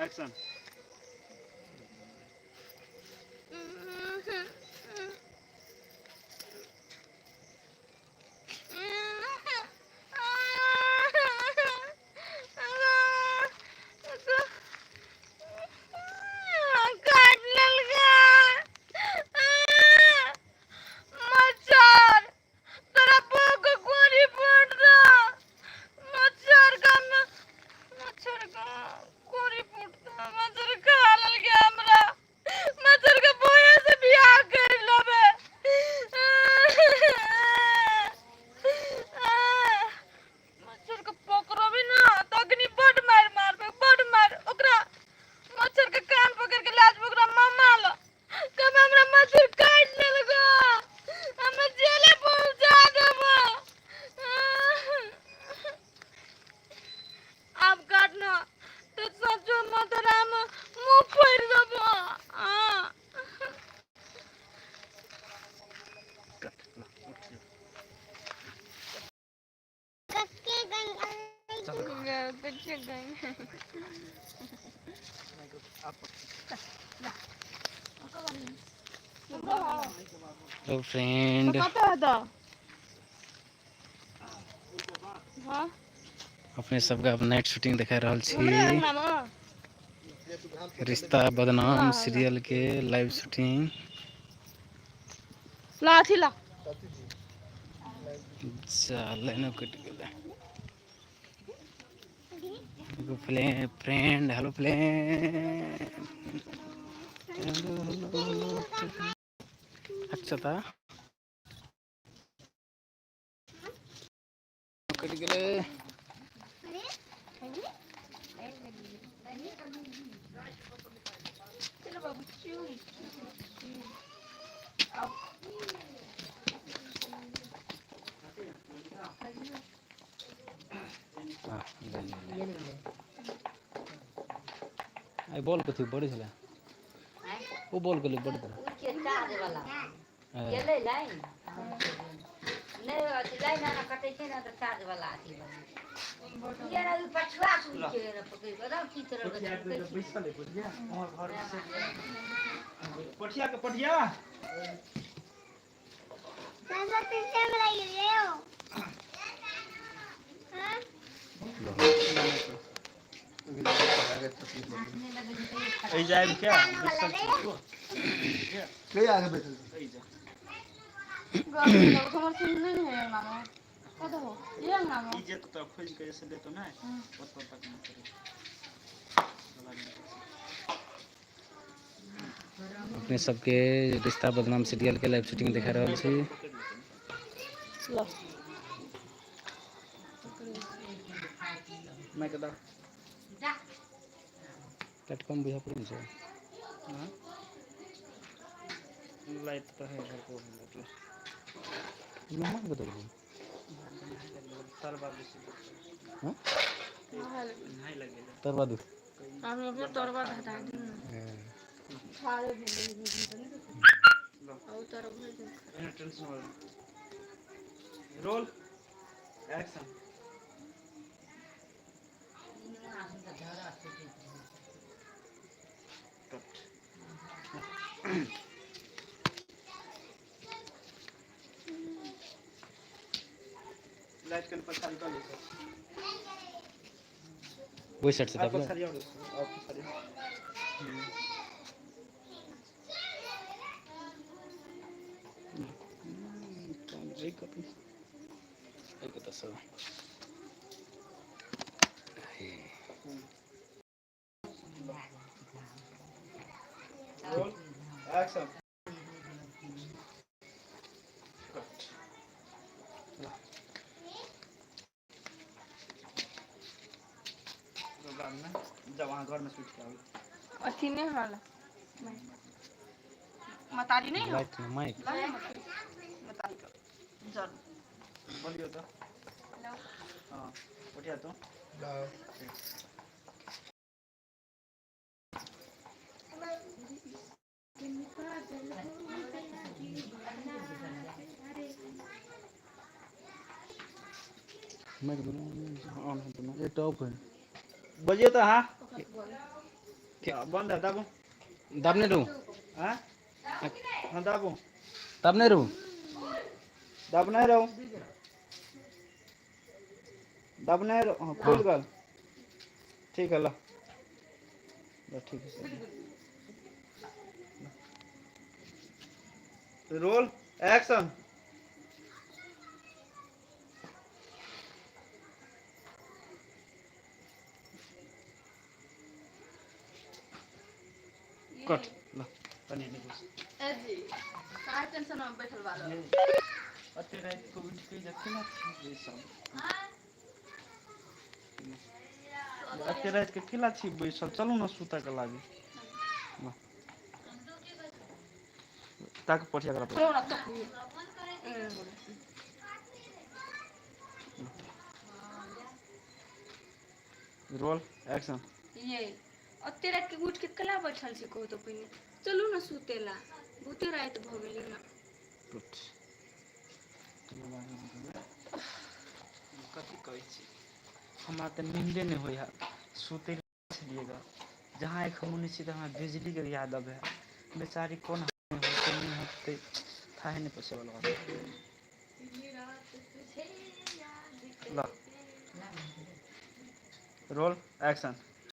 Action. Hello friend, अपने सबका night shooting देखा रहल छी। रिश्ता बदनाम सीरियल के लाइव शूटिंग। लाइन कट गया। फ्रेंड, हेलो फ्रेंड, अच्छा था कट गए। बॉल कथी बड़ी छले, वो बॉल के लिए बड़ी चार्ज वाला गेलै लाइन नहीं लाइन ना कटे छै ना, तो चार्ज वाला आती ये ना पछुआ सुन के ना पकड़ बता की तरह के बैसल है बुझिया हमर घर से पठिया के पठिया दादा पीछे में लग गए हो। हां ए जाए क्या बैसल छो के आगे बैठल ए जा हमर सुन नहीं है मामा कतो ये मामा इज्जत तो खोज के से देतो ना ओत तक न करे। अपने सबके रिश्ता बदनाम सीरियल के लाइव शूटिंग देखा रहल छी। मैं कदा प्लेटफॉर्म बुझा पड़े छै। हां लाइट तो है घर को मतलब नहां बदल तरवा बेसी हां नहाई लगे तरवा दे हम अपने तरवा हटा दी सारे और तरवा दे टेंशन रोल एक्शन। लाइट के पर खाली कर ले सर वो सेट से दबा सारी और सारी एक कॉपी एक तो सब रोल एक्शन। जब वहाँ घर में स्विच किया अथी नहीं वाला मतारी नहीं लाइट में माइक मतारी का जरूर बोलियो तो हेलो हां उठिया तो लाओ मैं ऑन है तो ये टॉप है बजिए तो हां बंद है दाबो दब नहीं रू हाँ हाँ दाबो तब नहीं रू दब नहीं रहो दब नहीं रहो हाँ खुल गल ठीक है ला ठीक है रोल एक्शन कट ला पानी नहीं कुछ ए जी काहे टेंशन में बैठल बालो अते रात को उठ के जाके ना ये सब अते रात के केला छी बैसल चलू ना सूता के लागे ताक पठिया करा छोड़ो ना तो रोल एक्शन ये अते रात के उठ के कला बैठल छी को तो पहिने चलू ना सुतेला बहुते रात भ गेलै ना गुड कथी कहै छी हमरा तऽ नींदे नहीं होय है सुते छलिएगा जहाँ एक मुनि छी तहाँ बिजली के याद आवे बेचारी कौन होते नहीं होते था नहीं पसे वाला ला रोल एक्शन